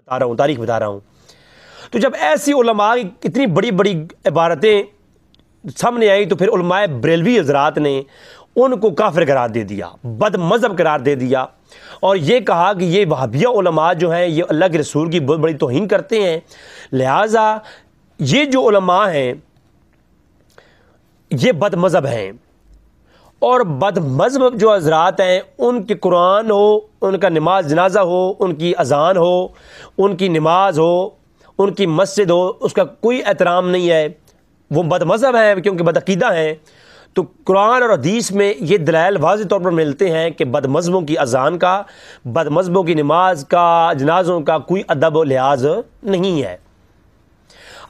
تاریخ بتا رہا ہوں. تو جب ایسی علماء کی اتنی بڑی بڑی عبارتیں سامنے آئی تو پھر علماء بریلوی حضرات نے ان کو کافر قرار دے دیا, بد مذہب قرار دے دیا, اور یہ کہا کہ یہ وہابیہ علماء جو ہیں یہ اللہ کے رسول کی بہت بڑی توہین کرتے ہیں, لہٰذا یہ جو علماء ہیں یہ بد مذہب ہیں. اور بد مذہب جو حضرات ہیں ان کے قرآن ہو, ان کا نماز جنازہ ہو, ان کی اذان ہو, ان کی نماز ہو, ان کی مسجد ہو, اس کا کوئی احترام نہیں ہے, وہ بد مذہب ہیں کیونکہ بد عقیدہ ہیں. تو قرآن اور حدیث میں یہ دلائل واضح طور پر ملتے ہیں کہ بد مذہبوں کی اذان کا, بد مذہبوں کی نماز کا, جنازوں کا کوئی ادب و لحاظ نہیں ہے.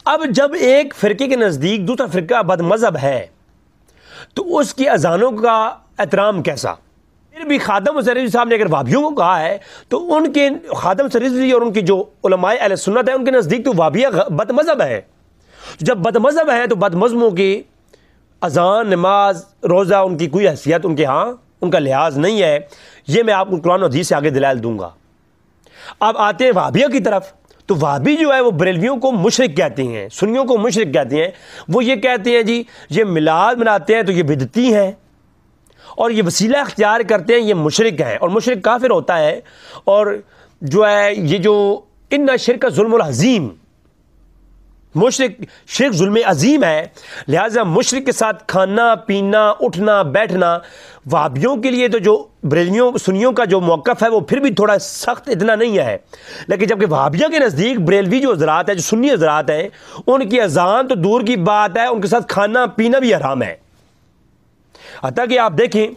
اب جب ایک فرقے کے نزدیک دوسرا فرقہ بد مذہب ہے تو اس کی اذانوں کا احترام کیسا؟ پھر بھی خادم حسین رضوی صاحب نے اگر وہابیوں کو کہا ہے تو ان کے خادم حسین رضوی اور ان کی جو علماء اہل سنت ہیں ان کے نزدیک تو وہابیہ بد مذہب ہے. جب بد مذہب ہے تو بد مذہبوں کی اذان, نماز, روزہ ان کی کوئی حیثیت ان کے ہاں ان کا لحاظ نہیں ہے. یہ میں آپ کو قرآن و حدیث سے آگے دلائل دوں گا. اب آتے ہیں وہابیہ کی طرف. تو وہابی جو ہے وہ بریلویوں کو مشرک کہتے ہیں, سنیوں کو مشرک کہتے ہیں. وہ یہ کہتے ہیں جی یہ میلاد مناتے ہیں تو یہ بدعتی ہیں, اور یہ وسیلہ اختیار کرتے ہیں یہ مشرک ہیں, اور مشرک کافر ہوتا ہے. اور جو ہے یہ جو ان شرک ظلم العظیم, مشرک شرک ظلم عظیم ہے, لہٰذا مشرک کے ساتھ کھانا پینا اٹھنا بیٹھنا وہابیوں کے لیے تو جو بریلویوں سنیوں کا جو موقف ہے وہ پھر بھی تھوڑا سخت اتنا نہیں ہے. لیکن جبکہ وہابیہ کے نزدیک بریلوی جو حضرات ہیں, جو سنی حضرات ہیں, ان کی اذان تو دور کی بات ہے, ان کے ساتھ کھانا پینا بھی حرام ہے. حتیٰ کہ آپ دیکھیں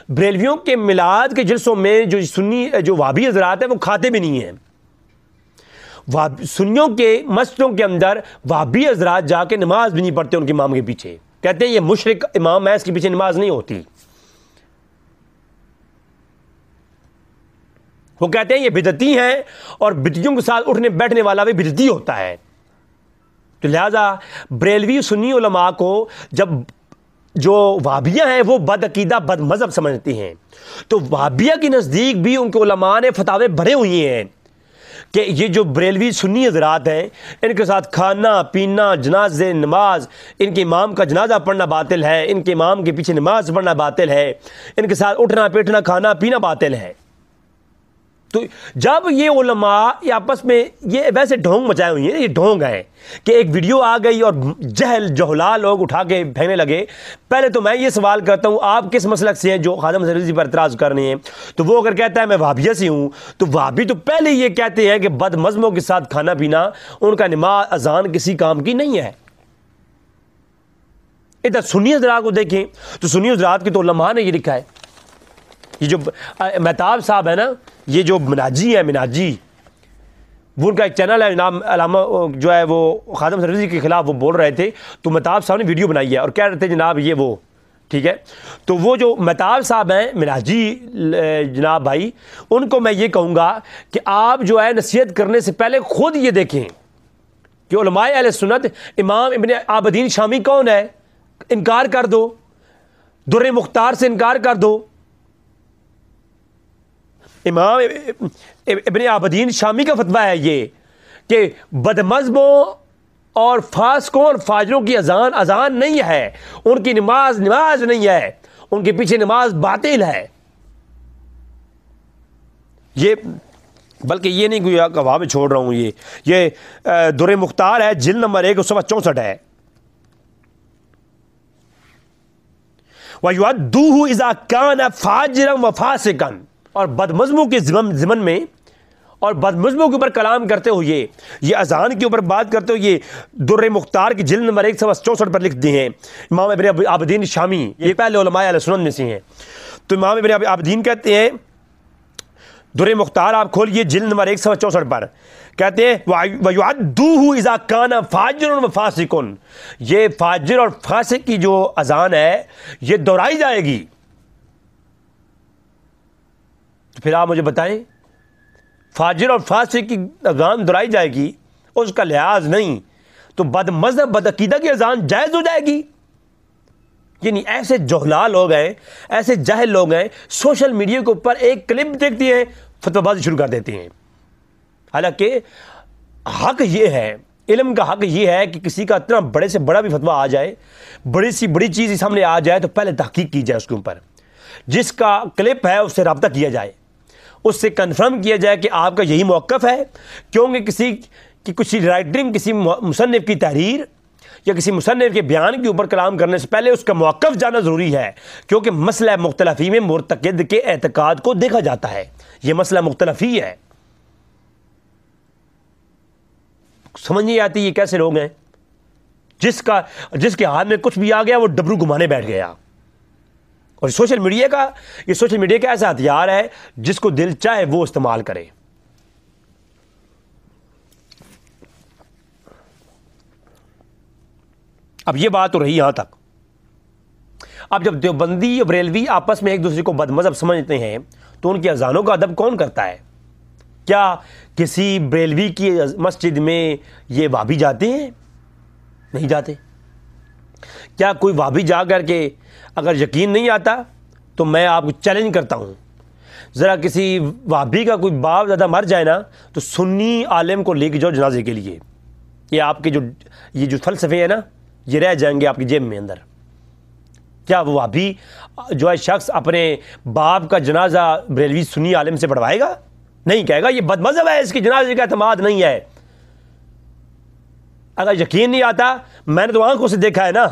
بریلویوں کے میلاد کے جلسوں میں جو سنی جو وہابی حضرات ہیں وہ کھاتے بھی نہیں ہیں. سنیوں کے مسجدوں کے اندر وہابی حضرات جا کے نماز بھی نہیں پڑھتے ان کے امام کے پیچھے, کہتے ہیں یہ مشرک امام ہے, اس کے پیچھے نماز نہیں ہوتی. وہ کہتے ہیں یہ بدعتی ہیں, اور بدعتیوں کے ساتھ اٹھنے بیٹھنے والا بھی بدعتی ہوتا ہے. تو لہذا بریلوی سنی علماء کو جب جو وہابیہ ہیں وہ بد عقیدہ بد مذہب سمجھتے ہیں, تو وہابیہ کے نزدیک بھی ان کے علماء نے فتاوے بھرے ہوئے ہیں کہ یہ جو بریلوی سنی حضرات ہیں ان کے ساتھ کھانا پینا, جنازے, نماز, ان کے امام کا جنازہ پڑھنا باطل ہے, ان کے امام کے پیچھے نماز پڑھنا باطل ہے, ان کے ساتھ اٹھنا بیٹھنا کھانا پینا باطل ہے. تو جب یہ علماء یہ آپس میں یہ ویسے ڈھونگ مچائے ہوئی ہیں, یہ ڈھونگ ہیں کہ ایک ویڈیو آ گئی اور جہلا لوگ اٹھا کے پھینکنے لگے. پہلے تو میں یہ سوال کرتا ہوں آپ کس مسلک سے ہیں جو خادم حسین رضوی پر اعتراض کر رہے ہیں؟ تو وہ اگر کہتا ہے میں وہابیہ سے ہوں تو وہابی تو پہلے یہ کہتے ہیں کہ بد مذہبوں کے ساتھ کھانا پینا ان کا نماز اذان کسی کام کی نہیں ہے. ادھر سنی حضرات کو دیکھیں تو سنی حضرات کی تو علماء نے یہ لکھا ہے. یہ جو مہتاب صاحب ہے نا, یہ جو مناجی ہے, مناجی وہ ان کا ایک چینل ہے جناب, علامہ جو ہے وہ خادم حسین رضوی کے خلاف وہ بول رہے تھے, تو مہتاب صاحب نے ویڈیو بنائی ہے اور کہہ رہے تھے جناب یہ وہ ٹھیک ہے. تو وہ جو مہتاب صاحب ہیں مناجی جناب بھائی, ان کو میں یہ کہوں گا کہ آپ جو ہے نصیحت کرنے سے پہلے خود یہ دیکھیں کہ علماء اہل سنت امام ابن عابدین شامی کون ہے, انکار کر دو, در مختار سے انکار کر دو. امام ابن عابدین شامی کا فتویٰ ہے یہ کہ بد مذہبوں اور فاسقوں اور فاجروں کی اذان نہیں ہے, ان کی نماز نہیں ہے, ان کے پیچھے نماز باطل ہے. یہ بلکہ یہ نہیں کوئی گواہ میں چھوڑ رہا ہوں, یہ در مختار ہے, جلد نمبر 1 صفحہ 64 ہے. وَيُعَدُّوهُ إِذَا كَانَ فَاجِرًا وَفَاسِقًا, اور بد مذہبوں کے ضمن میں اور بد مذہبوں کے اوپر کلام کرتے ہوئے یہ اذان کے اوپر بات کرتے ہوئے در مختار کی جلد نمبر 1 صفحہ 64 پر لکھتے ہیں امام ابن عابدین شامی, یہ پہلے علماء اہل سنت میں سے ہیں. تو امام ابن عابدین کہتے ہیں, در مختار آپ کھولیے جلد نمبر 1 صفحہ 64 پر, کہتے ہیں وَيُعَدُّوهُ إِذَا كَانَ فَاجِرٌ وَفَاسِقٌ, یہ فاجر اور فاسق کی جو اذان ہے یہ دہرائی جائے گی. تو پھر آپ مجھے بتائیں فاجر اور فاسق کی اذان دہرائی جائے گی, اس کا لحاظ نہیں, تو بد مذہب بد عقیدہ کی اذان جائز ہو جائے گی؟ یعنی ایسے جہلا لوگ ہیں, ایسے جاہل لوگ ہیں, سوشل میڈیا کے اوپر ایک کلپ دیکھتے ہیں فتوی بازی شروع کر دیتے ہیں. حالانکہ حق یہ ہے، علم کا حق یہ ہے کہ کسی کا اتنا بڑے سے بڑا بھی فتویٰ آ جائے، بڑی سی بڑی چیز سامنے آ جائے تو پہلے تحقیق کی جائے اس کے اوپر، جس کا کلپ ہے اس سے رابطہ کیا جائے، اس سے کنفرم کیا جائے کہ آپ کا یہی موقف ہے، کیونکہ کسی کی کچھ رائٹنگ، کسی مصنف کی تحریر یا کسی مصنف کے بیان کے اوپر کلام کرنے سے پہلے اس کا موقف جاننا ضروری ہے، کیونکہ مسئلہ مختلفی میں مرتقد کے اعتقاد کو دیکھا جاتا ہے، یہ مسئلہ مختلفی ہے۔ سمجھ نہیں آتی یہ کیسے لوگ ہیں جس کے ہاتھ میں کچھ بھی آ گیا وہ ڈبرو گھمانے بیٹھ گیا۔ اور سوشل میڈیا کا ایسا ہتھیار ہے جس کو دل چاہے وہ استعمال کرے۔ اب یہ بات تو رہی یہاں تک۔ اب جب دیوبندی اور بریلوی آپس میں ایک دوسرے کو بد مذہب سمجھتے ہیں تو ان کی اذانوں کا ادب کون کرتا ہے؟ کیا کسی بریلوی کی مسجد میں یہ وہابی جاتے ہیں؟ نہیں جاتے۔ کیا کوئی وہابی جا کر کے اگر یقین نہیں آتا تو میں آپ کو چیلنج کرتا ہوں، ذرا کسی وہابی کا کوئی باپ دادا مر جائے نا تو سنی عالم کو لے کے جاؤ جنازے کے لیے، یہ آپ کے جو فلسفے ہیں نا یہ رہ جائیں گے آپ کی جیب میں اندر۔ کیا وہ وہابی جو ہے شخص اپنے باپ کا جنازہ بریلوی سنی عالم سے پڑھوائے گا؟ نہیں کہے گا، یہ بد مذہب ہے، اس کی جنازے کا اعتماد نہیں ہے۔ اگر یقین نہیں آتا، میں نے تو آنکھوں سے دیکھا ہے نا،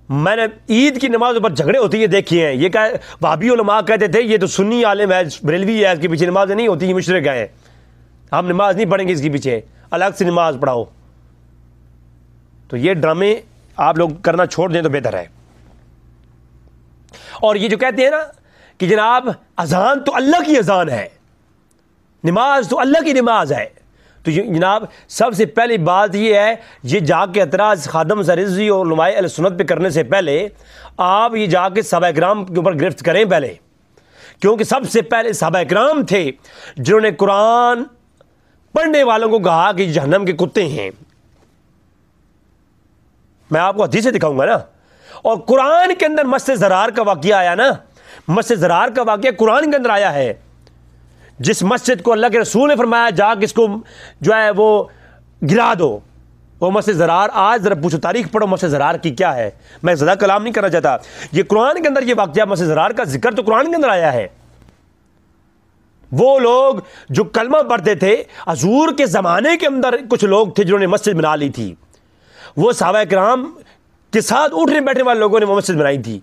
میں نے عید کی نماز پر جھگڑے ہوتی ہے دیکھی ہیں۔ یہ وہابی علماء کہتے تھے یہ تو سنی عالم ہے، بریلوی ہے، اس کے پیچھے نماز نہیں ہوتی، یہ مشرک ہیں، ہم نماز نہیں پڑھیں گے اس کے پیچھے، الگ سے نماز پڑھاؤ۔ تو یہ ڈرامے آپ لوگ کرنا چھوڑ دیں تو بہتر ہے۔ اور یہ جو کہتے ہیں نا کہ جناب اذان تو اللہ کی اذان ہے، نماز تو اللہ کی نماز ہے، تو جناب سب سے پہلی بات یہ ہے، یہ جا کے اعتراض خادم زرزی اور علماء اہل سنت پہ کرنے سے پہلے آپ یہ جا کے صحابہ کرام کے اوپر گرفت کریں پہلے، کیونکہ سب سے پہلے صحابہ کرام تھے جنہوں نے قرآن پڑھنے والوں کو کہا کہ جہنم کے کتے ہیں۔ میں آپ کو حدیث دکھاؤں گا نا، اور قرآن کے اندر مسجد زرار کا واقعہ آیا نا، مسجد زرار کا واقعہ قرآن کے اندر آیا ہے، جس مسجد کو اللہ کے رسول نے فرمایا جا کے اس کو جو ہے وہ گرا دو، وہ مسجد زرار۔ آج ذرا پوچھو، تاریخ پڑھو مسجد زرار کی کیا ہے، میں زیادہ کلام نہیں کرنا چاہتا، یہ قرآن کے اندر یہ واقعہ مسجد زرار کا ذکر تو قرآن کے اندر آیا ہے۔ وہ لوگ جو کلمہ پڑھتے تھے، حضور کے زمانے کے اندر کچھ لوگ تھے جنہوں نے مسجد بنا لی تھی، وہ صحابہ کرام کے ساتھ اٹھنے بیٹھنے والے لوگوں نے وہ مسجد بنائی تھی۔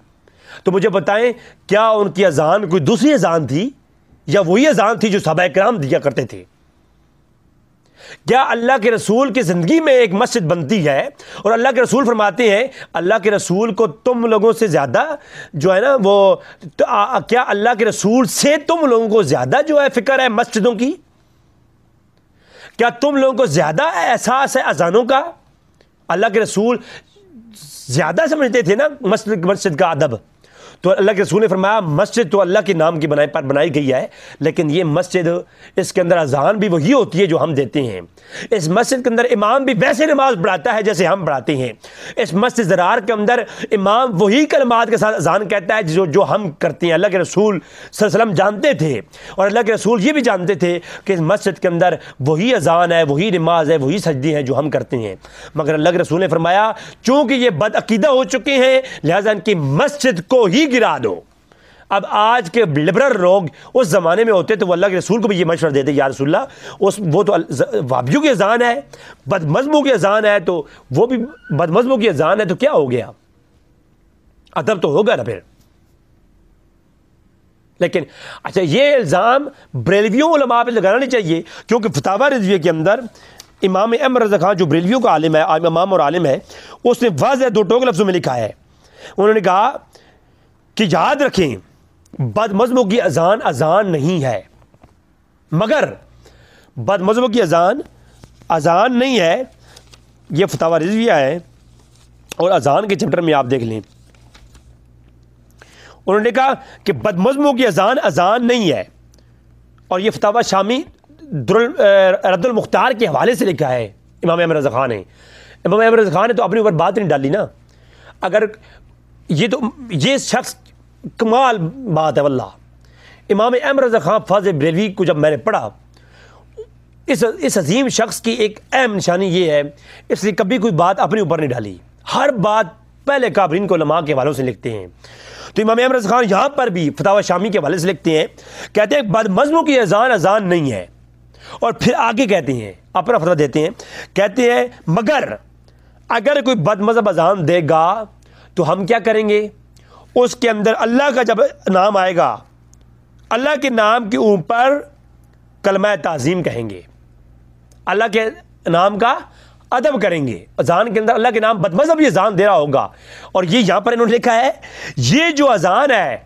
تو مجھے بتائیں کیا ان کی اذان کوئی دوسری اذان تھی یا وہی اذان تھی جو صحابہ کرام دیا کرتے تھے؟ کیا اللہ کے رسول کی زندگی میں ایک مسجد بنتی ہے اور اللہ کے رسول فرماتے ہیں اللہ کے رسول کو تم لوگوں سے زیادہ جو ہے نا وہ کیا اللہ کے رسول سے تم لوگوں کو زیادہ جو ہے فکر ہے مسجدوں کی؟ کیا تم لوگوں کو زیادہ احساس ہے اذانوں کا؟ اللہ کے رسول زیادہ سمجھتے تھے نا مسجد کا ادب، تو اللہ کے رسول نے فرمایا مسجد تو اللہ کے نام کی بنائی گئی ہے، لیکن یہ مسجد اس کے اندر اذان بھی وہی ہوتی ہے جو ہم دیتے ہیں، اس مسجد کے اندر امام بھی ویسے نماز پڑھاتا ہے جیسے ہم پڑھاتے ہیں، اس مسجد زرار کے اندر امام وہی کلمات کے ساتھ اذان کہتا ہے جو ہم کرتے ہیں۔ اللہ کے رسول صلی اللہ علیہ وسلم جانتے تھے، اور اللہ کے رسول یہ بھی جانتے تھے کہ اس مسجد کے اندر وہی اذان ہے، وہی نماز ہے، وہی سجدے ہیں جو ہم کرتے ہیں، مگر اللہ کے رسول نے فرمایا چونکہ یہ بد عقیدہ ہو چکے ہیں لہذا ان کی مسجد کو ہی گرا دو۔ اب آج کے لبرل لوگ اس زمانے میں ہوتے تو وہ اللہ کے رسول کو بھی یہ مشورہ دیتے یا رسول اللہ وہ تو وہابیوں کی اذان ہے، بد مذہبوں کی اذان ہے، تو وہ بھی بد مذہبوں کی اذان ہے تو کیا ہو گیا، ادب تو ہوگا نا پھر۔ لیکن اچھا یہ الزام بریلویوں علماء پہ لگانا نہیں چاہیے، کیونکہ فتاوی رضویہ کے اندر امام احمد رضا خان جو بریلویوں کا عالم ہے، امام اور عالم ہے، اس نے واضح دو ٹوک لفظوں میں لکھا ہے، انہوں نے کہا کہ یاد رکھیں بد مذہبوں کی اذان اذان نہیں ہے، مگر بد مذہبوں کی اذان نہیں ہے، یہ فتاوی رضویہ ہے، اور اذان کے چیپٹر میں آپ دیکھ لیں انہوں نے کہا کہ بد مذہبوں کی اذان نہیں ہے، اور یہ فتاوی شامی رد المختار کے حوالے سے لکھا ہے امام احمد رضا خان نے۔ امام احمد رضا خان نے تو اپنے اوپر بات نہیں ڈالی نا، اگر یہ شخص کمال بات ہے واللہ۔ امام احمد رضا خان فاضل بریلوی کو جب میں نے پڑھا اس عظیم شخص کی ایک اہم نشانی یہ ہے، اس لیے کبھی کوئی بات اپنے اوپر نہیں ڈالی، ہر بات پہلے کابرین کو علماء کے حوالوں سے لکھتے ہیں۔ تو امام احمد رضا خان یہاں پر بھی فتاوی شامی کے حوالے سے لکھتے ہیں، کہتے ہیں بد مذہبوں کی اذان نہیں ہے، اور پھر آگے کہتے ہیں، اپنا فتویٰ دیتے ہیں، کہتے ہیں مگر اگر کوئی بد مذہب اذان دے گا تو ہم کیا کریں گے، اس کے اندر اللہ کا جب نام آئے گا، اللہ کے نام کے اوپر کلمہ تعظیم کہیں گے، اللہ کے نام کا ادب کریں گے، اذان کے اندر اللہ کے نام، بد مذہب یہ اذان دے رہا ہوگا۔ اور یہ یہاں پر انہوں نے لکھا ہے، یہ جو اذان ہے،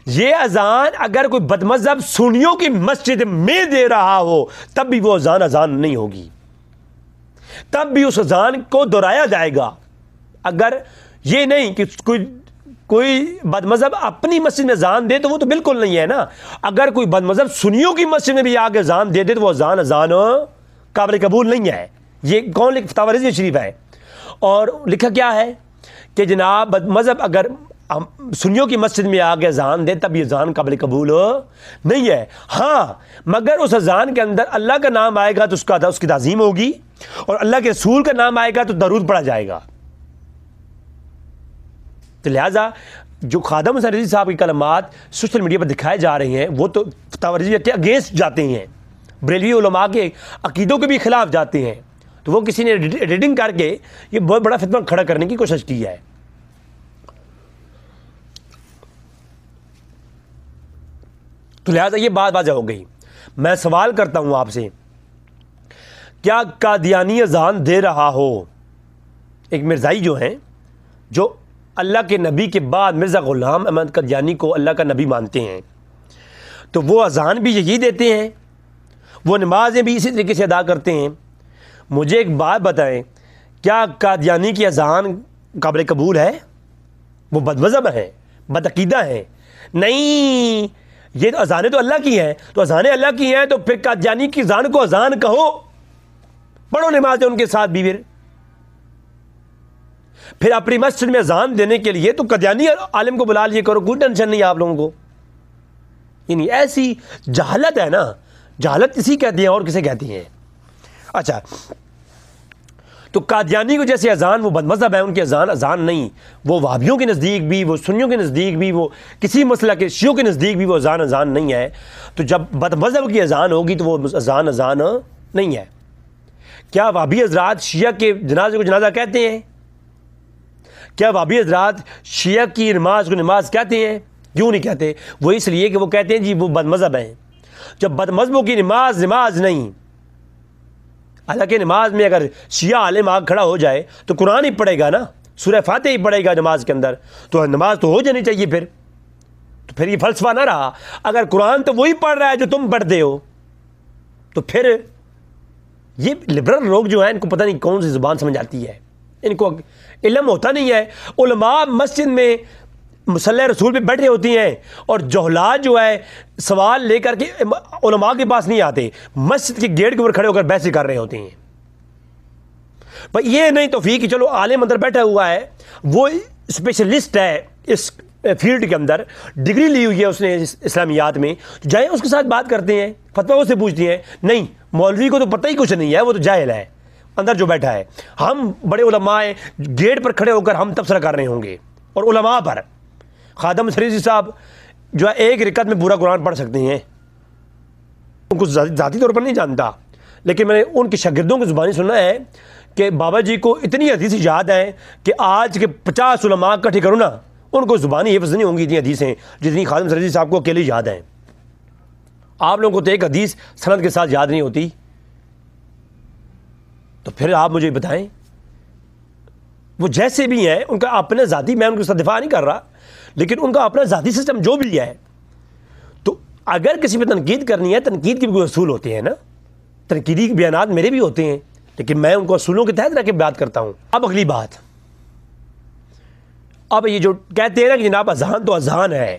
یہ اذان اگر کوئی بد مذہب سنیوں کی مسجد میں دے رہا ہو تب بھی وہ اذان نہیں ہوگی، تب بھی اس اذان کو دہرایا جائے گا۔ اگر یہ نہیں کہ کوئی بد مذہب اپنی مسجد میں اذان دے تو وہ تو بالکل نہیں ہے نا، اگر کوئی بد مذہب سنیوں کی مسجد میں بھی آگے اذان دے دے تو وہ اذان قابل قبول نہیں ہے۔ یہ کون فتاوی رضویہ شریف ہے، اور لکھا کیا ہے کہ جناب بد مذہب اگر سنیوں کی مسجد میں آگے اذان دے تب یہ اذان قابل قبول نہیں ہے، ہاں مگر اس اذان کے اندر اللہ کا نام آئے گا تو اس کی تعظیم ہوگی، اور اللہ کے رسول کا نام آئے گا تو درود پڑھا جائے گا۔ تو لہٰذا جو خادم حسین رضوی صاحب کی کلمات سوشل میڈیا پر دکھائے جا رہے ہیں وہ تو فتاوی رضویہ کے اگینسٹ جاتے ہیں، بریلوی علماء کے عقیدوں کے بھی خلاف جاتے ہیں، تو وہ کسی نے ایڈیٹنگ کر کے یہ بہت بڑا فتنہ کھڑا کرنے کی کوشش کی ہے۔ تو لہٰذا یہ بات واضح ہو گئی۔ میں سوال کرتا ہوں آپ سے، کیا قادیانی اذان دے رہا ہو، ایک مرزائی جو ہیں جو اللہ کے نبی کے بعد مرزا غلام احمد قادیانی کو اللہ کا نبی مانتے ہیں، تو وہ اذان بھی یہی دیتے ہیں، وہ نمازیں بھی اسی طریقے سے ادا کرتے ہیں، مجھے ایک بات بتائیں، کیا قادیانی کی اذان قابل قبول ہے؟ وہ بد مذہب ہیں، بد عقیدہ ہیں؟ نہیں، یہ تو اذانیں تو اللہ کی ہیں، تو اذانیں اللہ کی ہیں تو پھر قادیانی کی اذان کو اذان کہو، پڑھو نمازیں ان کے ساتھ بھی، پھر اپنی مسجد میں اذان دینے کے لیے تو قادیانی عالم کو بلا لیے کرو، کوئی ٹینشن نہیں آپ لوگوں کو۔ یعنی ایسی جہالت ہے نا، جہالت کسی کہتی ہیں اور کسے کہتی ہیں؟ اچھا، تو قادیانی کو جیسے اذان وہ بد مذہب ہے، ان کی اذان نہیں، وہ وہابیوں کے نزدیک بھی، وہ سنیوں کے نزدیک بھی، وہ کسی مسئلہ کے شیعوں کے نزدیک بھی وہ اذان نہیں ہے، تو جب بد مذہب کی اذان ہوگی تو وہ اذان نہیں ہے۔ کیا وہابی حضرات شیعہ کے جنازے کو جنازہ کہتے ہیں؟ کیا وہابی حضرات شیعہ کی نماز کو نماز کہتے ہیں؟ کیوں نہیں کہتے؟ وہ اس لیے کہ وہ کہتے ہیں جی وہ بد مذہب ہیں۔ جب بد مذہبوں کی نماز نہیں، حالانکہ نماز میں اگر شیعہ عالم آگ کھڑا ہو جائے تو قرآن ہی پڑھے گا نا، سورہ فاتحہ ہی پڑھے گا نماز کے اندر، تو نماز تو ہو جانی چاہیے۔ پھر یہ فلسفہ نہ رہا، اگر قرآن تو وہی پڑھ رہا ہے جو تم پڑھتے ہو، تو پھر یہ لبرل لوگ جو ہیں ان کو پتہ نہیں کون سی زبان سمجھ آتی ہے، ان کو علم ہوتا نہیں ہے۔ علماء مسجد میں مصلی رسول پہ بیٹھے ہوتی ہیں، اور جہلاء جو ہے سوال لے کر کے علماء کے پاس نہیں آتے، مسجد کے گیٹ کے اوپر کھڑے ہو کر بحث کر رہے ہوتے ہیں۔ پر یہ نہیں توفیق کہ چلو عالم اندر بیٹھا ہوا ہے، وہ اسپیشلسٹ ہے اس فیلڈ کے اندر، ڈگری لی ہوئی ہے اس نے اسلامیات میں، جائیں اس کے ساتھ بات کرتے ہیں، فتویٰ اس سے پوچھتی ہیں۔ نہیں، مولوی کو تو پتہ ہی کچھ نہیں ہے، وہ تو جاہل ہے اندر جو بیٹھا ہے۔ ہم بڑے علماء ہیں، گیٹ پر کھڑے ہو کر ہم تبصرہ کر رہے ہوں گے، اور علماء پر خادم رضوی صاحب جو ہے ایک رکعت میں پورا قرآن پڑھ سکتے ہیں، ان کو ذاتی طور پر نہیں جانتا، لیکن میں نے ان کے شاگردوں کی زبانی سنا ہے کہ بابا جی کو اتنی حدیث یاد ہیں کہ آج کے 50 علماء اکٹھے کرو نا، ان کو زبانی حفظ نہیں ہوں گی اتنی حدیثیں جتنی خادم رضوی صاحب کو اکیلے یاد ہیں۔ آپ لوگوں کو تو ایک حدیث سند کے ساتھ یاد نہیں ہوتی، تو پھر آپ مجھے بتائیں، وہ جیسے بھی ہیں ان کا اپنا ذاتی، میں ان کے ساتھ دفاع نہیں کر رہا، لیکن ان کا اپنا ذاتی سسٹم جو بھی ہے، تو اگر کسی پہ تنقید کرنی ہے، تنقید کے بھی کوئی اصول ہوتے ہیں نا، تنقیدی بیانات میرے بھی ہوتے ہیں، لیکن میں ان کو اصولوں کے تحت رہ کے بات کرتا ہوں۔ اب اگلی بات، اب یہ جو کہتے ہیں نا کہ جناب اذان تو اذان ہے،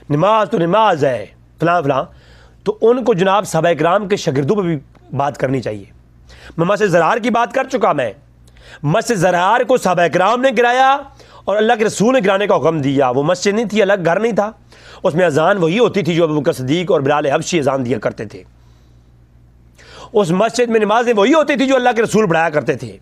نماز تو نماز ہے، فلاں فلاں، تو ان کو جناب صحابہ کرام کے شاگردوں پہ بھی بات کرنی چاہیے۔ میں مسجد زرار کی بات کر چکا، میں مسجد زرار کو صحابہ کرام نے گرایا اور اللہ کے رسول نے گرانے کا حکم دیا۔ وہ مسجد نہیں تھی، الگ گھر نہیں تھا، اس میں اذان وہی ہوتی تھی جو ابوبکر صدیق اور بلال حبشی اذان دیا کرتے تھے۔ اس مسجد میں نمازیں وہی ہوتی تھی جو اللہ کے رسول پڑھایا کرتے تھے،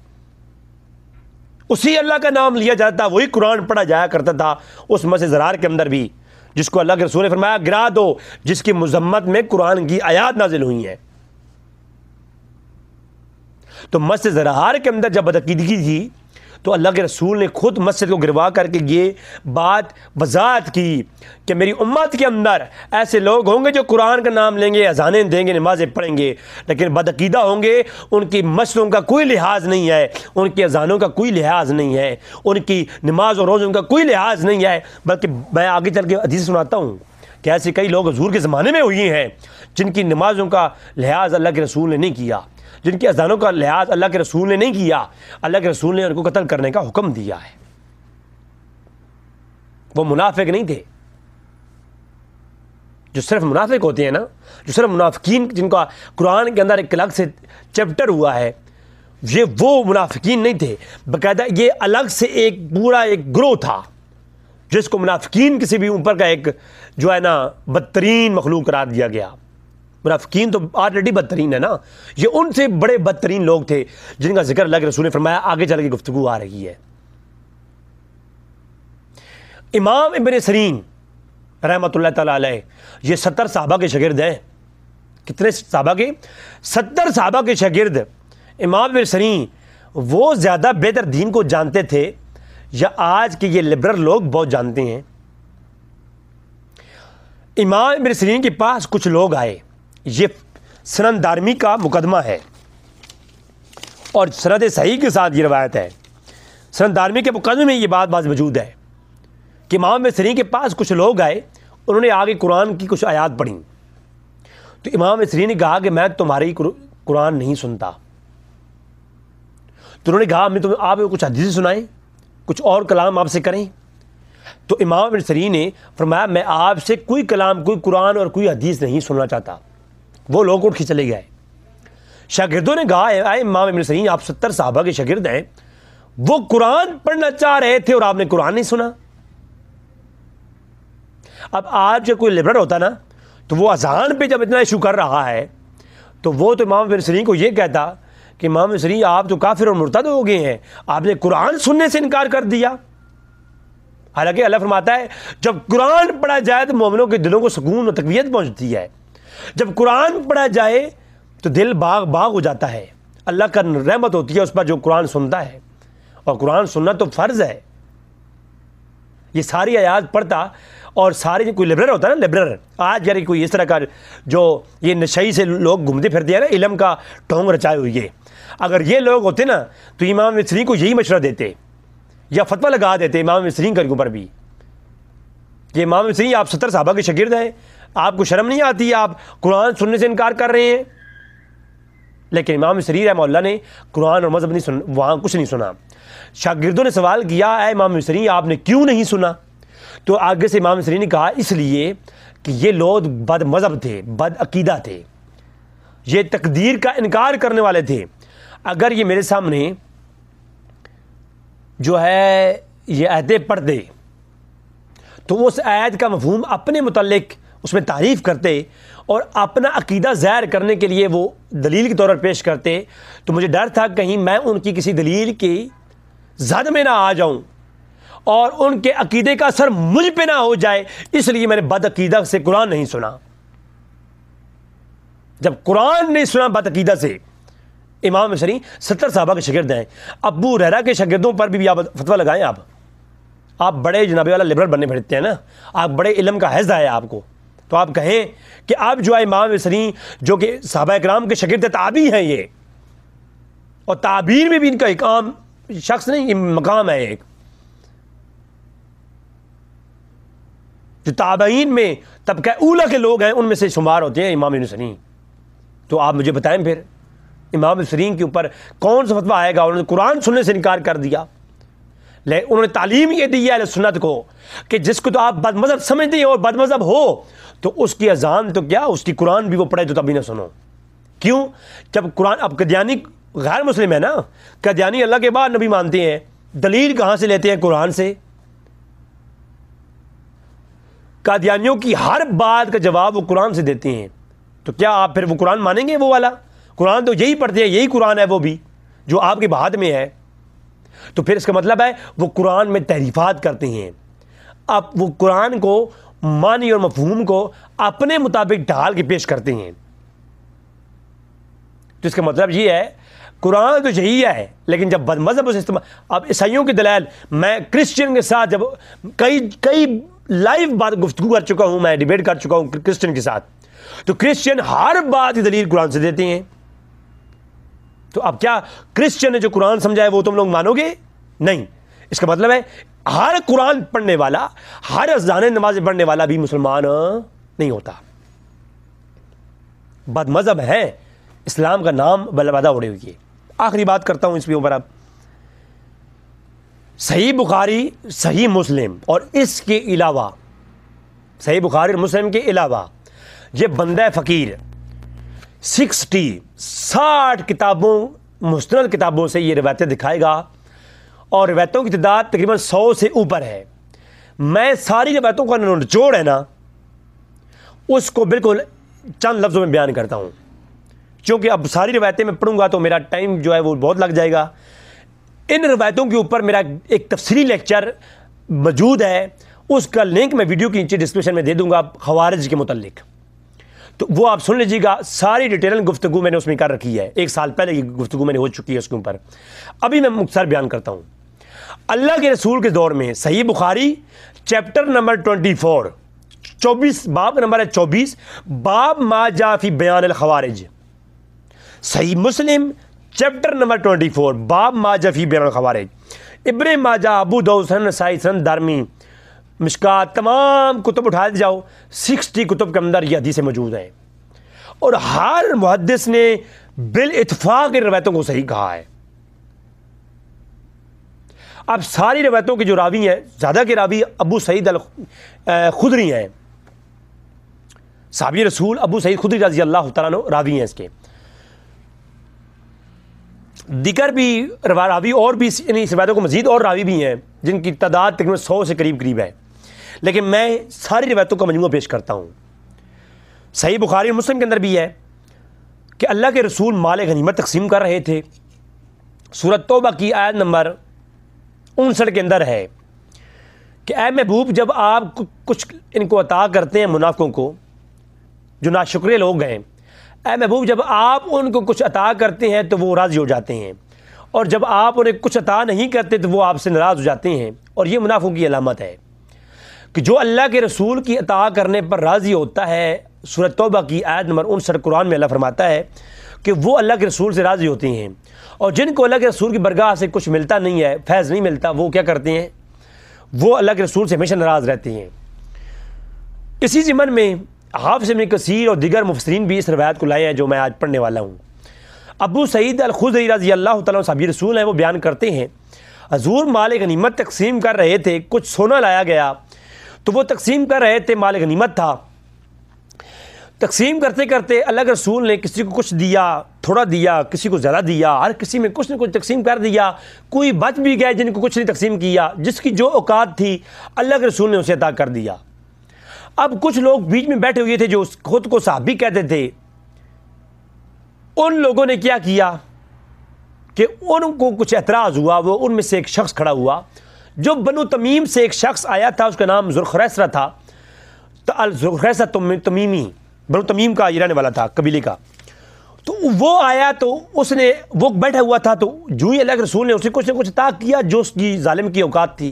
اسی اللہ کا نام لیا جاتا تھا، وہی قرآن پڑھا جایا کرتا تھا اس مسجد زرار کے اندر بھی، جس کو اللہ کے رسول نے فرمایا گرا دو، جس کی مذمت میں قرآن کی آیات نازل ہوئی ہیں۔ تو مسجد زرار کے اندر جب بدعقیدگی تھی تو اللہ کے رسول نے خود مسجد کو گروا کر کے یہ بات وضاحت کی کہ میری امت کے اندر ایسے لوگ ہوں گے جو قرآن کا نام لیں گے، اذانیں دیں گے، نمازیں پڑھیں گے، لیکن بدعقیدہ ہوں گے، ان کی مسجدوں کا کوئی لحاظ نہیں ہے، ان کی اذانوں کا کوئی لحاظ نہیں ہے، ان کی نماز اور روزوں کا کوئی لحاظ نہیں ہے۔ بلکہ میں آگے چل کے حدیث سناتا ہوں کہ ایسے کئی لوگ حضور کے زمانے میں ہوئی ہیں جن کی نمازوں کا لحاظ اللہ کے رسول نے نہیں کیا، جن کی اذانوں کا لحاظ اللہ کے رسول نے نہیں کیا، اللہ کے رسول نے ان کو قتل کرنے کا حکم دیا ہے۔ وہ منافق نہیں تھے، جو صرف منافق ہوتے ہیں نا، جو صرف منافقین جن کا قرآن کے اندر ایک الگ سے چیپٹر ہوا ہے، یہ وہ منافقین نہیں تھے، باقاعدہ یہ الگ سے ایک پورا ایک گروہ تھا جس کو منافقین کسی بھی اوپر کا ایک جو ہے نا بدترین مخلوق قرار دیا گیا۔ منافقین تو آلریڈی بدترین ہے نا، یہ ان سے بڑے بدترین لوگ تھے جن کا ذکر اللہ کے رسول نے فرمایا، آگے چل کے گفتگو آ رہی ہے۔ امام ابن سیرین رحمۃ اللہ تعالیٰ علیہ یہ 70 صحابہ کے شاگرد ہیں۔ کتنے صحابہ کے؟ 70 صحابہ کے شاگرد امام ابن سیرین وہ زیادہ بہتر دین کو جانتے تھے یا آج کے یہ لبرل لوگ بہت جانتے ہیں؟ امام ابن سیرین کے پاس کچھ لوگ آئے، یہ سنن دارمی کا مقدمہ ہے اور سند صحیح کے ساتھ یہ روایت ہے۔ سنن دارمی کے مقدمے میں یہ بات موجود ہے کہ امام ابن سیرین کے پاس کچھ لوگ آئے، انہوں نے آگے قرآن کی کچھ آیات پڑھیں تو امام ابن سیرین نے کہا کہ میں تمہاری قرآن نہیں سنتا۔ تو انہوں نے کہا ہمیں تو آپ کچھ حدیث سنائیں، کچھ اور کلام آپ سے کریں۔ تو امام ابن سیرین نے فرمایا میں آپ سے کوئی کلام، کوئی قرآن اور کوئی حدیث نہیں سننا چاہتا۔ وہ لوگ اٹھ کے چلے گئے۔ شاگردوں نے کہا اے امام ابن سیرین آپ 70 صحابہ کے شاگرد ہیں، وہ قرآن پڑھنا چاہ رہے تھے اور آپ نے قرآن نہیں سنا۔ اب آج جو کوئی لبرل ہوتا نا تو وہ اذان پہ جب اتنا ایشو کر رہا ہے تو وہ تو امام ابن سیرین کو یہ کہتا کہ امام ابن سیرین آپ تو کافر اور مرتد ہو گئے ہیں، آپ نے قرآن سننے سے انکار کر دیا۔ حالانکہ اللہ فرماتا ہے جب قرآن پڑھا جائے تو مومنوں کے دلوں کو سکون اور تقویت پہنچتی ہے۔ جب قرآن پڑھا جائے تو دل باغ باغ ہو جاتا ہے، اللہ کا رحمت ہوتی ہے اس پر جو قرآن سنتا ہے، اور قرآن سننا تو فرض ہے۔ یہ ساری آیات پڑھتا اور سارے کوئی لبرل ہوتا ہے نا، لبرل آج یار کوئی اس طرح کا جو یہ نشئی سے لوگ گھومتے پھرتے ہیں نا، علم کا ڈھونگ رچائے ہوئی ہے، اگر یہ لوگ ہوتے نا تو امام ابن سیرین کو یہی مشورہ دیتے یا فتویٰ لگا دیتے امام ابن سیرین کے اوپر بھی کہ امام ابن سیرین آپ 70 صحابہ کے شاگرد ہیں، آپ کو شرم نہیں آتی، آپ قرآن سننے سے انکار کر رہے ہیں؟ لیکن امام ابن سیرین رحمہ اللہ نے قرآن اور مذہب نہیں وہاں کچھ نہیں سنا۔ شاگردوں نے سوال کیا اے امام ابن سیرین آپ نے کیوں نہیں سنا؟ تو آگے سے امام ابن سیرین نے کہا اس لیے کہ یہ لوگ بد مذہب تھے، بد عقیدہ تھے، یہ تقدیر کا انکار کرنے والے تھے۔ اگر یہ میرے سامنے جو ہے یہ آیتیں پڑھتے تو اس آیت کا مفہوم اپنے متعلق اس میں تعریف کرتے اور اپنا عقیدہ ظاہر کرنے کے لیے وہ دلیل کے طور پر پیش کرتے، تو مجھے ڈر تھا کہیں میں ان کی کسی دلیل کی زد میں نہ آ جاؤں اور ان کے عقیدے کا اثر مجھ پہ نہ ہو جائے، اس لیے میں نے بد عقیدہ سے قرآن نہیں سنا۔ جب قرآن نہیں سنا بد عقیدہ سے، امام ابن سیرین 70 صحابہ کے شاگرد ہیں، ابو ہریرہ کے شاگردوں پر بھی آپ فتویٰ لگائیں۔ آپ بڑے جناب والا لبرل بننے پھرتے ہیں نا، آپ بڑے علم کا حیض ہے آپ کو، تو آپ کہیں کہ آپ جو ہے امام ابن سیرین جو کہ صحابہ کرام کے شاگرد تابعی ہیں، یہ اور تعبیر میں بھی ان کا ایک عام شخص نہیں مقام ہے، ایک جو تابعین میں طبقہ اولا کے لوگ ہیں ان میں سے شمار ہوتے ہیں امام ابن سیرین۔ تو آپ مجھے بتائیں پھر امام ابن سیرین کے اوپر کون سا فتویٰ آئے گا؟ انہوں نے قرآن سننے سے انکار کر دیا، انہوں نے تعلیم یہ دی ہے اہل سنت کو کہ جس کو تو آپ بد مذہب سمجھتے ہیں اور بد مذہب ہو تو اس کی اذان تو کیا اس کی قرآن بھی وہ پڑھے تو تبھی نہ سنو۔ کیوں؟ جب قرآن اب قادیانی غیر مسلم ہے نا، قادیانی اللہ کے بعد نبی مانتے ہیں، دلیل کہاں سے لیتے ہیں؟ قرآن سے۔ قادیانیوں کی ہر بات کا جواب وہ قرآن سے دیتے ہیں، تو کیا آپ پھر وہ قرآن مانیں گے؟ وہ والا قرآن تو یہی پڑھتے ہیں, یہی قرآن ہے وہ بھی جو آپ کے ہاتھ میں ہے. تو پھر اس کا مطلب ہے وہ قرآن میں تحریفات کرتے ہیں, اب وہ قرآن کو معنی اور مفہوم کو اپنے مطابق ڈھال کے پیش کرتے ہیں. تو اس کا مطلب یہ ہے قرآن تو یہی ہے, لیکن جب بد مذہب اسے استعمال, اب عیسائیوں کی دلائل, میں کرسچن کے ساتھ جب کئی لائیو بات گفتگو کر چکا ہوں, میں ڈیبیٹ کر چکا ہوں کرسچن کے ساتھ, تو کرسچن ہر بات کی دلیل قرآن سے دیتے ہیں. تو اب کیا کرسچن نے جو قرآن سمجھا ہے وہ تم لوگ مانو گے؟ نہیں. اس کا مطلب ہے ہر قرآن پڑھنے والا, ہر اذان نماز پڑھنے والا بھی مسلمان نہیں ہوتا, بد مذہب ہے, اسلام کا نام بلبادہ اڑے ہوئی ہے. آخری بات کرتا ہوں اس کے اوپر. اب صحیح بخاری, صحیح مسلم اور اس کے علاوہ, صحیح بخاری اور مسلم کے علاوہ یہ بندہ فقیر 60 کتابوں, مستند کتابوں سے یہ روایتیں دکھائے گا, اور روایتوں کی تعداد تقریباً 100 سے اوپر ہے. میں ساری روایتوں کا نچوڑ ہے نا, اس کو بالکل چند لفظوں میں بیان کرتا ہوں, کیونکہ اب ساری روایتیں میں پڑھوں گا تو میرا ٹائم جو ہے وہ بہت لگ جائے گا. ان روایتوں کے اوپر میرا ایک تفصیلی لیکچر موجود ہے, اس کا لنک میں ویڈیو کے نیچے ڈسکرپشن میں دے دوں گا خوارج کے متعلق, تو وہ آپ سن لیجیے گا. ساری ڈیٹیل گفتگو میں نے اس میں کر رکھی ہے, 1 سال پہلے کی گفتگو میں نے ہو چکی ہے اس کے اوپر. ابھی میں مختصر بیان کرتا ہوں. اللہ کے رسول کے دور میں صحیح بخاری چیپٹر نمبر 24 باب نمبر ہے 24, باب ما جاء فی بیان الخوارج. صحیح مسلم چیپٹر نمبر 24, باب ما جاء فی بیان الخوارج. ابن ماجہ, ابو داؤد, سنن نسائی, سنن دارمی, مشکات, تمام کتب اٹھا جاؤ, 60 کتب کے اندر یہ حدیثیں موجود ہیں, اور ہر محدث نے بالاتفاق ان روایتوں کو صحیح کہا ہے. اب ساری روایتوں کے جو راوی ہیں, زیادہ کے راوی ابو سعید الخدری ہیں, صحابی رسول ابو سعید خدری رضی اللہ تعالیٰ عنہ راوی ہیں اس کے. دیگر بھی راوی اور بھی ان روایتوں کو مزید اور راوی بھی ہیں جن کی تعداد تقریباً 100 سے قریب ہے, لیکن میں ساری روایتوں کا مجموعہ پیش کرتا ہوں. صحیح بخاری اور مسلم کے اندر بھی ہے کہ اللہ کے رسول مال غنیمت تقسیم کر رہے تھے. سورۃ توبہ کی آیت نمبر 59 کے اندر ہے کہ اے محبوب, جب آپ کچھ ان کو عطا کرتے ہیں, منافقوں کو جو ناشکرے لوگ ہیں, اے محبوب جب آپ ان کو کچھ عطا کرتے ہیں تو وہ راضی ہو جاتے ہیں, اور جب آپ انہیں کچھ عطا نہیں کرتے تو وہ آپ سے ناراض ہو جاتے ہیں. اور یہ منافقوں کی علامت ہے کہ جو اللہ کے رسول کی عطا کرنے پر راضی ہوتا ہے, سورۃ توبہ کی آیت نمبر 59 قرآن میں اللہ فرماتا ہے کہ وہ اللہ کے رسول سے راضی ہوتے ہیں, اور جن کو اللہ کے رسول کی برگاہ سے کچھ ملتا نہیں ہے, فیض نہیں ملتا, وہ کیا کرتے ہیں, وہ اللہ کے رسول سے ہمیشہ ناراض رہتے ہیں. اسی ضمن میں حافظ ابن کثیر اور دیگر مفسرین بھی اس روایت کو لائے ہیں جو میں آج پڑھنے والا ہوں. ابو سعید الخدری رضی اللہ تعالیٰ عنہ صحابی رسول ہیں, وہ بیان کرتے ہیں حضور مال غنیمت تقسیم کر رہے تھے, کچھ سونا لایا گیا تو وہ تقسیم کر رہے تھے, مال غنیمت تھا. تقسیم کرتے کرتے اللہ کے رسول نے کسی کو کچھ دیا, تھوڑا دیا, کسی کو زیادہ دیا, ہر کسی میں کچھ نہ کچھ تقسیم کر دیا. کوئی بچ بھی گئے جن کو کچھ نہیں تقسیم کیا, جس کی جو اوقات تھی اللہ کے رسول نے اسے عطا کر دیا. اب کچھ لوگ بیچ میں بیٹھے ہوئے تھے جو خود کو صحابی کہتے تھے, ان لوگوں نے کیا کیا کہ ان کو کچھ اعتراض ہوا. وہ ان میں سے ایک شخص کھڑا ہوا جو بنو تمیم سے ایک شخص آیا تھا, اس کا نام ذوالخریسرہ تھا, ذوالخریسرہ تمیمی, بنو تمیم کا یہ رہنے والا تھا قبیلے کا. تو وہ آیا تو اس نے, وہ بیٹھا ہوا تھا, تو جو ہی اللہ کے رسول نے اسے کچھ نہ کچھ عطا کیا جو اس کی ظالم کی اوقات تھی,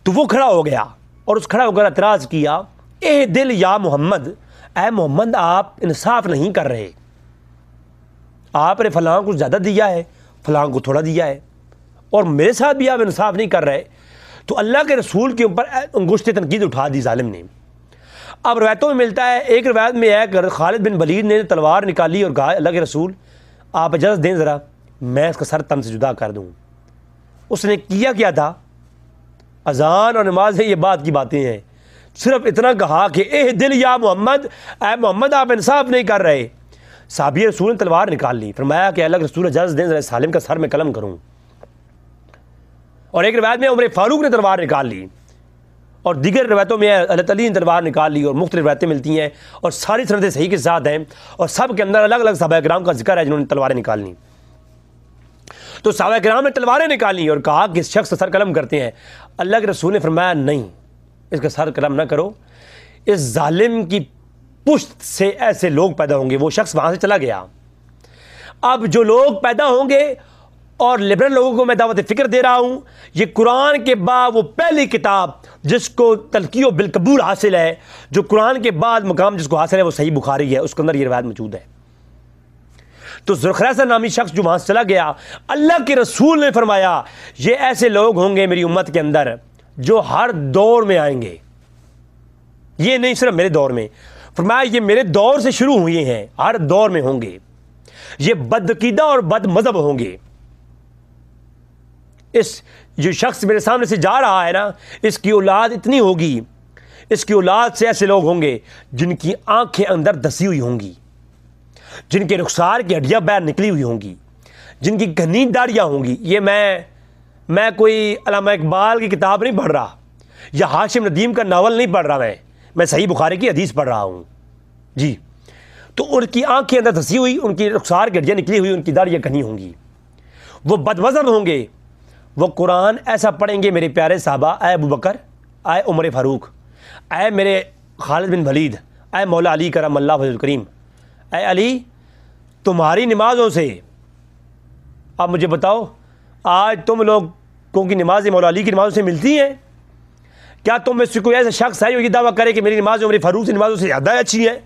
تو وہ کھڑا ہو گیا اور اس کھڑا ہو کر اعتراض کیا, اے دل یا محمد, اے محمد آپ انصاف نہیں کر رہے, آپ نے فلاں کو زیادہ دیا ہے, فلاں کو تھوڑا دیا ہے, اور میرے ساتھ بھی آپ انصاف نہیں کر رہے. تو اللہ کے رسول کے اوپر انگشت تنقید اٹھا دی ظالم نے. اب روایتوں میں ملتا ہے, ایک روایت میں ہے کہ خالد بن ولید نے تلوار نکالی اور کہا اللہ کے رسول آپ اجازت دیں ذرا میں اس کا سر تن سے جدا کر دوں. اس نے کیا تھا, اذان اور نماز سے یہ بات کی باتیں ہیں, صرف اتنا کہا کہ اے دل یا محمد, اے محمد آپ انصاف نہیں کر رہے. صحابی رسول نے تلوار نکال لی, فرمایا کہ اللہ کے رسول اجازت دیں ذرا سالم کا سر میں قلم کروں. اور ایک روایت میں عمر فاروق نے تلوار نکال لی اور دیگر روایتوں میں اللہ علی نے تلوار نکال لی، اور مختلف روایتیں ملتی ہیں اور ساری سندیں صحیح کے ساتھ ہیں، اور سب کے اندر الگ الگ صحابہ کرام کا ذکر ہے جنہوں نے تلواریں نکالنی۔ تو صحابہ کرام نے تلواریں نکالی اور کہا کہ اس شخص سر قلم کرتے ہیں۔ اللہ کے رسول نے فرمایا نہیں، اس کا سر قلم نہ کرو، اس ظالم کی پشت سے ایسے لوگ پیدا ہوں گے۔ وہ شخص وہاں سے چلا گیا۔ اب جو لوگ پیدا ہوں گے، اور لبرل لوگوں کو میں دعوت فکر دے رہا ہوں، یہ قرآن کے بعد وہ پہلی کتاب جس کو تلقی و بالقبول حاصل ہے، جو قرآن کے بعد مقام جس کو حاصل ہے، وہ صحیح بخاری ہے، اس کے اندر یہ روایت موجود ہے۔ تو ذوالخلیصہ نامی شخص جو وہاں سے چلا گیا، اللہ کے رسول نے فرمایا یہ ایسے لوگ ہوں گے میری امت کے اندر جو ہر دور میں آئیں گے، یہ نہیں صرف میرے دور میں، فرمایا یہ میرے دور سے شروع ہوئے ہیں، ہر دور میں ہوں گے، یہ بدعقیدہ اور بد مذہب ہوں گے۔ اس جو شخص میرے سامنے سے جا رہا ہے نا، اس کی اولاد اتنی ہوگی، اس کی اولاد سے ایسے لوگ ہوں گے جن کی آنکھیں اندر دسی ہوئی ہوں گی، جن کے رخسار کی ہڈیاں باہر نکلی ہوئی ہوں گی، جن کی گھنی داڑیاں ہوں گی۔ یہ میں کوئی علامہ اقبال کی کتاب نہیں پڑھ رہا، یا ہاشم ندیم کا ناول نہیں پڑھ رہا، میں صحیح بخاری کی حدیث پڑھ رہا ہوں جی۔ تو ان کی آنکھیں اندر دسی ہوئی، ان کی رخسار کی ہڈیاں نکلی ہوئی، ان کی داڑیاں گھنی ہوں گی، وہ بد مذہب ہوں گے، وہ قرآن ایسا پڑھیں گے میرے پیارے صحابہ، اے ابو بکر، اے عمر فاروق، اے میرے خالد بن ولید، اے مولا علی کرم اللہ وجہ الکریم، اے علی تمہاری نمازوں سے، اب مجھے بتاؤ آج تم لوگوں کی نمازیں مولا علی کی نمازوں سے ملتی ہیں؟ کیا تم میں سے کوئی ایسا شخص ہے جو یہ دعویٰ کرے کہ میری نمازیں عمر فاروق سے نمازوں سے زیادہ اچھی ہیں؟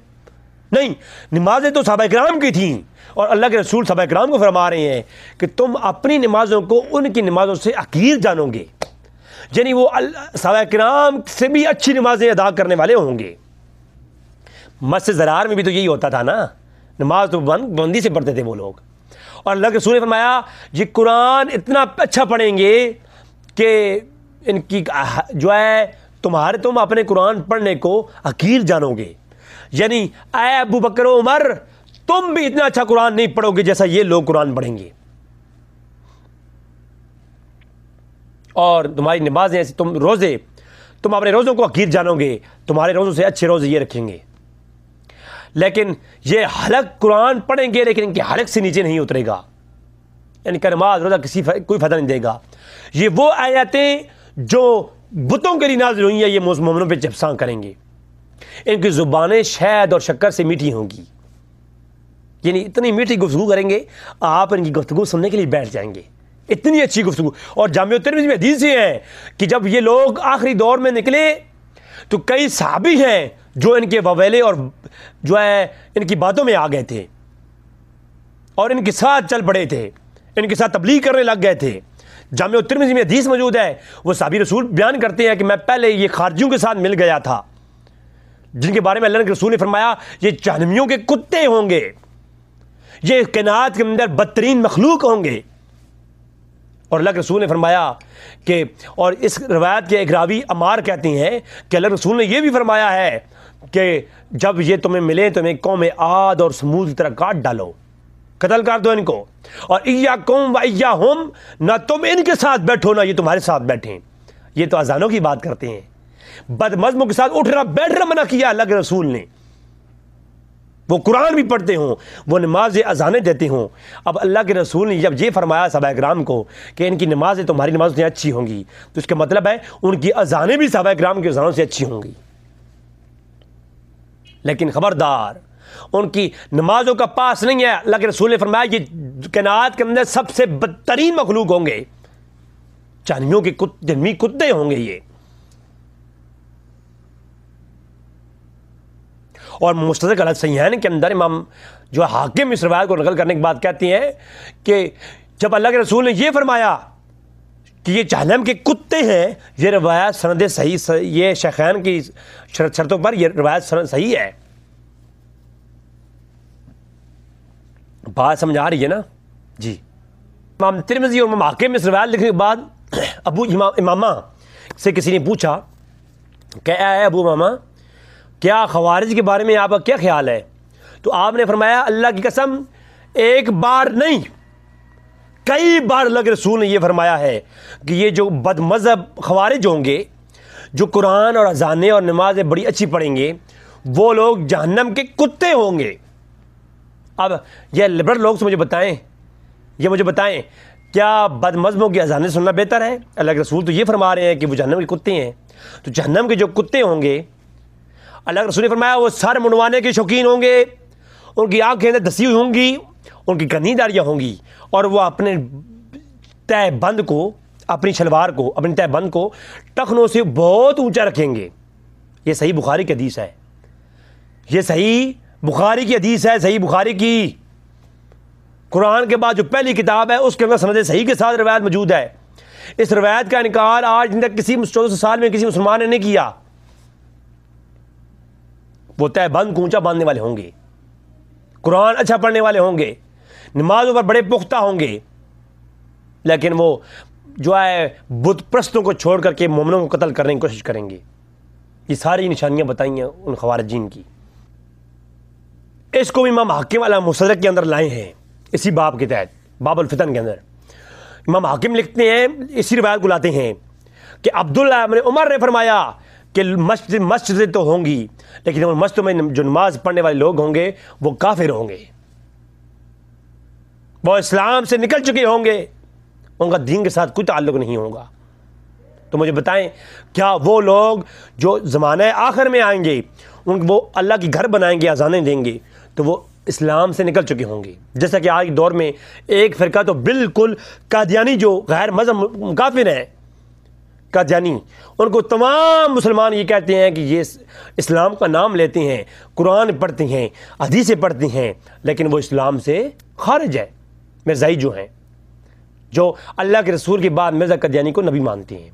نہیں، نمازیں تو صحابہ کرام کی تھیں، اور اللہ کے رسول صحابہ کرام کو فرما رہے ہیں کہ تم اپنی نمازوں کو ان کی نمازوں سے حقیر جانو گے، یعنی وہ صحابہ کرام سے بھی اچھی نمازیں ادا کرنے والے ہوں گے۔ مسجد زرار میں بھی تو یہی ہوتا تھا نا، نماز تو بندی سے پڑھتے تھے وہ لوگ، اور اللہ کے رسول نے فرمایا یہ قرآن اتنا اچھا پڑھیں گے کہ ان کی جو ہے تم اپنے قرآن پڑھنے کو حقیر جانو گے، یعنی اے ابو بکر و عمر تم بھی اتنا اچھا قرآن نہیں پڑھو گے جیسا یہ لوگ قرآن پڑھیں گے، اور تمہاری نمازیں ایسی، تم اپنے روزوں کو حقیر جانو گے، تمہارے روزوں سے اچھے روزے یہ رکھیں گے، لیکن یہ حلق قرآن پڑھیں گے لیکن ان کے حلق سے نیچے نہیں اترے گا، یعنی کہ نماز روزہ کوئی فائدہ نہیں دے گا۔ یہ وہ آیتیں جو بتوں کے لیے نازل ہوئی ہیں یہ مومنوں پہ جبساں کریں گے، ان کی زبانیں شہد اور شکر سے میٹھی ہوں گی، یعنی اتنی میٹھی گفتگو کریں گے آپ ان کی گفتگو سننے کے لیے بیٹھ جائیں گے، اتنی اچھی گفتگو۔ اور جامع ترمذی میں حدیث یہ ہے کہ جب یہ لوگ آخری دور میں نکلے تو کئی صحابی ہیں جو ان کے وویلے اور جو ہے ان کی باتوں میں آ گئے تھے اور ان کے ساتھ چل پڑے تھے، ان کے ساتھ تبلیغ کرنے لگ گئے تھے۔ جامع ترمذی میں حدیث موجود ہے، وہ صحابی رسول بیان کرتے ہیں کہ میں پہلے یہ خارجیوں کے ساتھ مل گیا تھا جن کے بارے میں اللہ کے رسول نے فرمایا یہ جہنمیوں کے کتے ہوں گے، یہ کائنات کے اندر بدترین مخلوق ہوں گے، اور اللہ کے رسول نے فرمایا کہ، اور اس روایت کے ایک راوی عمار کہتے ہیں کہ اللہ کے رسول نے یہ بھی فرمایا ہے کہ جب یہ تمہیں ملے تو تمہیں قوم عاد اور سمود کی طرح کاٹ ڈالو، قتل کر دو ان کو، اور ایاکم و ایاہم، نہ تم ان کے ساتھ بیٹھو نہ یہ تمہارے ساتھ بیٹھیں۔ یہ تو اذانوں کی بات کرتے ہیں، بد مذہبوں کے ساتھ اٹھنا بیٹھنا منع کیا اللہ کے رسول نے، وہ قرآن بھی پڑھتے ہوں، وہ نماز اذانیں دیتے ہوں۔ اب اللہ کے رسول نے جب یہ فرمایا صحابہ کرام کو کہ ان کی نمازیں تمہاری نمازوں سے اچھی ہوں گی، تو اس کا مطلب ہے ان کی اذانیں بھی صحابہ کرام کی اذانوں سے اچھی ہوں گی، لیکن خبردار ان کی نمازوں کا پاس نہیں ہے۔ اللہ کے رسول نے فرمایا یہ کائنات کے اندر سب سے بدترین مخلوق ہوں گے، جہنمیوں کے جہنمی کتے ہوں گے یہ۔ اور مستدرک علی الصحیحین کے اندر امام جو حاکم اس روایت کو نقل کرنے کے بعد کہتے ہیں کہ جب اللہ کے رسول نے یہ فرمایا کہ یہ جہنم کے کتے ہیں، یہ روایت سند صحیح، یہ شیخین کی شرطوں پر یہ روایت سند صحیح ہے۔ بات سمجھ آ رہی ہے نا جی۔ امام ترمذی اور امام حاکم اس روایت لکھنے کے بعد ابو امامہ سے کسی نے پوچھا کہ اے ابو امامہ کیا خوارج کے بارے میں آپ کا کیا خیال ہے؟ تو آپ نے فرمایا اللہ کی قسم ایک بار نہیں کئی بار اللہ کے رسول نے یہ فرمایا ہے کہ یہ جو بد مذہب خوارج ہوں گے، جو قرآن اور اذانیں اور نمازیں بڑی اچھی پڑھیں گے وہ لوگ جہنم کے کتے ہوں گے۔ اب یہ لبرل لوگ سے مجھے بتائیں کیا بد مذہبوں کی اذانیں سننا بہتر ہے؟ اللہ کے رسول تو یہ فرما رہے ہیں کہ وہ جہنم کے کتے ہیں۔ تو جہنم کے جو کتے ہوں گے، اللہ کے رسول نے فرمایا وہ سر منڈوانے کے شوقین ہوں گے، ان کی آنکھیں دسی ہوئی ہوں گی، ان کی گندی داڑیاں ہوں گی، اور وہ اپنے تہ بند کو، اپنی شلوار کو، اپنی تہ بند کو ٹخنوں سے بہت اونچا رکھیں گے۔ یہ صحیح بخاری کی حدیث ہے، یہ صحیح بخاری کی حدیث ہے، صحیح بخاری کی، قرآن کے بعد جو پہلی کتاب ہے اس کے اندر سند صحیح کے ساتھ روایت موجود ہے۔ اس روایت کا انکار آج تک کسی 1400 سال میں کسی مسلمان نے نہیں کیا۔ وہ تہ بند کو اونچا باندھنے والے ہوں گے، قرآن اچھا پڑھنے والے ہوں گے، نمازوں پر بڑے پختہ ہوں گے، لیکن وہ جو ہے بت پرستوں کو چھوڑ کر کے مومنوں کو قتل کرنے کی کوشش کریں گے۔ یہ ساری نشانیاں بتائی ہیں ان خوارجین کی۔ اس کو بھی امام حاکم علیہ مصدق کے اندر لائے ہیں، اسی باب کے تحت، باب الفتن کے اندر امام حاکم لکھتے ہیں، اسی روایت کو لاتے ہیں کہ عبداللہ ابن عمر نے فرمایا کہ مسجدیں تو ہوں گی، لیکن ان مسجدوں میں جو نماز پڑھنے والے لوگ ہوں گے وہ کافر ہوں گے، وہ اسلام سے نکل چکے ہوں گے، ان کا دین کے ساتھ کوئی تعلق نہیں ہوگا۔ تو مجھے بتائیں کیا وہ لوگ جو زمانہ آخر میں آئیں گے وہ اللہ کی گھر بنائیں گے، اذانیں دیں گے، تو وہ اسلام سے نکل چکے ہوں گے؟ جیسا کہ آج کے دور میں ایک فرقہ تو بالکل قادیانی جو غیر مذہب کافر ہیں، قادیانی، ان کو تمام مسلمان یہ کہتے ہیں کہ یہ اسلام کا نام لیتے ہیں، قرآن پڑھتے ہیں، حدیثیں پڑھتے ہیں، لیکن وہ اسلام سے خارج ہے۔ مرزائی جو ہیں، جو اللہ کے رسول کے بعد مرزا قادیانی کو نبی مانتے ہیں،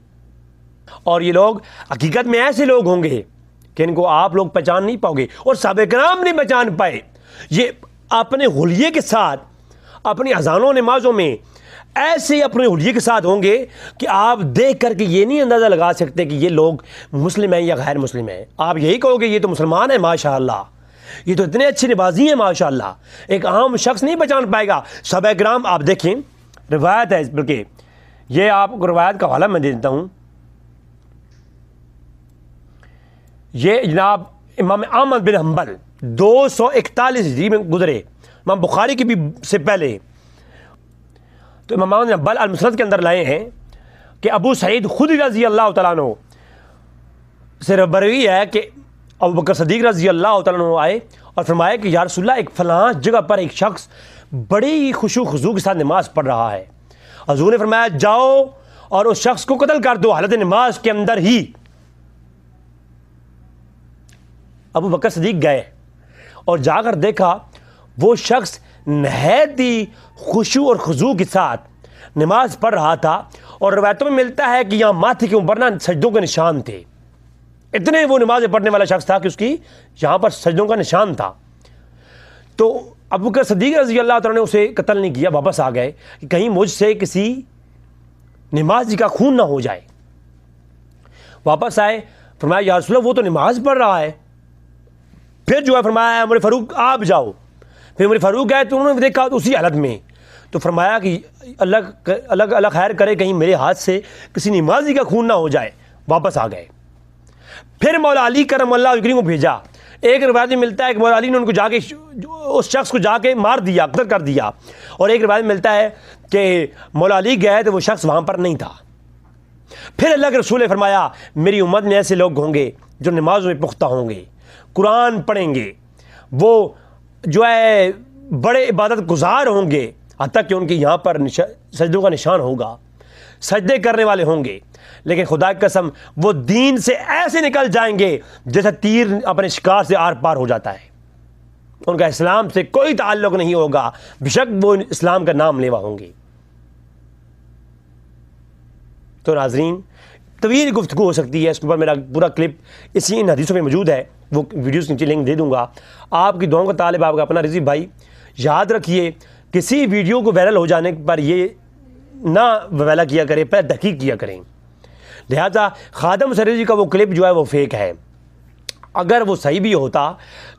اور یہ لوگ حقیقت میں ایسے لوگ ہوں گے کہ ان کو آپ لوگ پہچان نہیں پاؤ گے، اور صحابہ کرام نہیں پہچان پائے۔ یہ اپنے حلیے کے ساتھ، اپنی اذانوں نمازوں میں ایسے اپنے حلیے کے ساتھ ہوں گے کہ آپ دیکھ کر کے یہ نہیں اندازہ لگا سکتے کہ یہ لوگ مسلم ہیں یا غیر مسلم ہیں۔ آپ یہی کہو گے یہ تو مسلمان ہیں ماشاءاللہ، یہ تو اتنے اچھے نمازی ہیں ماشاءاللہ، ایک عام شخص نہیں پہچان پائے گا۔ صحابہ کرام آپ دیکھیں، روایت ہے، بلکہ یہ آپ کو روایت کا حوالہ میں دے دیتا ہوں۔ یہ جناب امام احمد بن حنبل 241 ہجری میں گزرے، امام بخاری کی بھی سے پہلے، تو امام احمد بن حنبل المسند کے اندر لائے ہیں کہ ابو سعید خدری رضی اللہ تعالیٰ عنہ سے بروی ہے کہ ابو بکر صدیق رضی اللہ تعالیٰ عنہ آئے اور فرمایا کہ یا رسول اللہ، ایک فلاں جگہ پر ایک شخص بڑی خشوع و خضوع کے ساتھ نماز پڑھ رہا ہے۔ حضور نے فرمایا جاؤ اور اس شخص کو قتل کر دو حالت نماز کے اندر ہی۔ ابو بکر صدیق گئے اور جا کر دیکھا وہ شخص نہایت ہی خشوع اور خضوع کے ساتھ نماز پڑھ رہا تھا، اور روایتوں میں ملتا ہے کہ یہاں ماتھے کے اوپر سجدوں کے نشان تھے، اتنے وہ نماز پڑھنے والا شخص تھا کہ اس کی یہاں پر سجدوں کا نشان تھا۔ تو ابو بکر صدیق رضی اللہ تعالیٰ نے اسے قتل نہیں کیا، واپس آ گئے کہ کہیں مجھ سے کسی نمازی کا خون نہ ہو جائے۔ واپس آئے، فرمایا یا رسول اللہ وہ تو نماز پڑھ رہا ہے۔ پھر جو ہے فرمایا عمر فاروق آپ جاؤ۔ پھر عمر فاروق گئے تو انہوں نے دیکھا اسی حالت میں، تو فرمایا کہ اللہ خیر کرے کہیں میرے ہاتھ سے کسی نمازی کا خون نہ ہو جائے۔ واپس آ گئے۔ پھر مولا علی کرم اللہ وجہہ کو بھیجا۔ ایک روایت میں ملتا ہے کہ مولا علی نے ان کو جا کے اس شخص کو جا کے مار دیا، قتل کر دیا، اور ایک روایت میں ملتا ہے کہ مولا علی گئے تو وہ شخص وہاں پر نہیں تھا۔ پھر اللہ کے رسول نے فرمایا میری امت میں ایسے لوگ ہوں گے جو نمازوں میں پختہ ہوں گے، قرآن پڑھیں گے، وہ جو ہے بڑے عبادت گزار ہوں گے، حتیٰ کہ ان کے یہاں پر سجدوں کا نشان ہوگا، سجدے کرنے والے ہوں گے، لیکن خدا کی قسم وہ دین سے ایسے نکل جائیں گے جیسے تیر اپنے شکار سے آر پار ہو جاتا ہے، ان کا اسلام سے کوئی تعلق نہیں ہوگا، بے شک وہ اسلام کا نام لیوا ہوں گے۔ تو ناظرین طویل گفتگو ہو سکتی ہے، اس کے اوپر میرا پورا کلپ اسی ان حدیثوں میں موجود ہے، وہ ویڈیوز نیچے لنک دے دوں گا۔ آپ کی دعاؤں کا طالب آپ کا اپنا رضی بھائی۔ یاد رکھیے کسی ویڈیو کو وائرل ہو جانے پر یہ نہ ویلا کیا کریں، پہلے تحقیق کیا کریں۔ لہذا خادم سرزی کا وہ کلپ جو ہے وہ فیک ہے، اگر وہ صحیح بھی ہوتا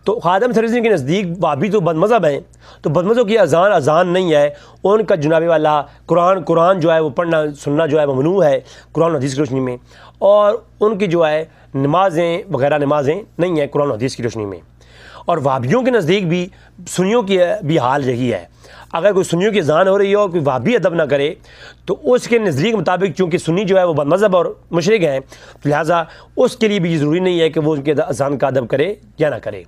تو خادم سروسنگ کے نزدیک وہابی تو بد مذہب ہیں، تو بد مذہب کی اذان نہیں ہے، ان کا جناب والا قرآن جو ہے وہ پڑھنا سننا جو ہے وہ ممنوع ہے قرآن و حدیث کی روشنی میں، اور ان کی جو ہے نمازیں وغیرہ نمازیں نہیں ہیں قرآن و حدیث کی روشنی میں۔ اور وہابیوں کے نزدیک بھی سنیوں کی بھی حال یہی ہے، اگر کوئی سنیوں کی اذان ہو رہی ہے اور کوئی وہابی ادب نہ کرے تو اس کے نزدیک مطابق چونکہ سنی جو ہے وہ بد مذہب اور مشرک ہیں، تو لہٰذا اس کے لیے بھی یہ ضروری نہیں ہے کہ وہ ان کے اذان کا ادب کرے یا نہ کرے۔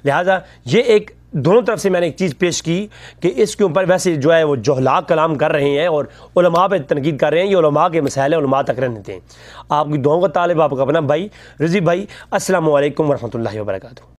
لہٰذا یہ ایک دونوں طرف سے میں نے ایک چیز پیش کی کہ اس کے اوپر ویسے جو ہے وہ جہلا کلام کر رہے ہیں اور علماء پہ تنقید کر رہے ہیں، یہ علماء کے مسائل علماء تک رہنے دیتے ہیں۔ آپ کی دعاؤں کا طالب، آپ کا اپنا بھائی رضی بھائی۔ السلام علیکم ورحمۃ اللہ وبرکاتہ۔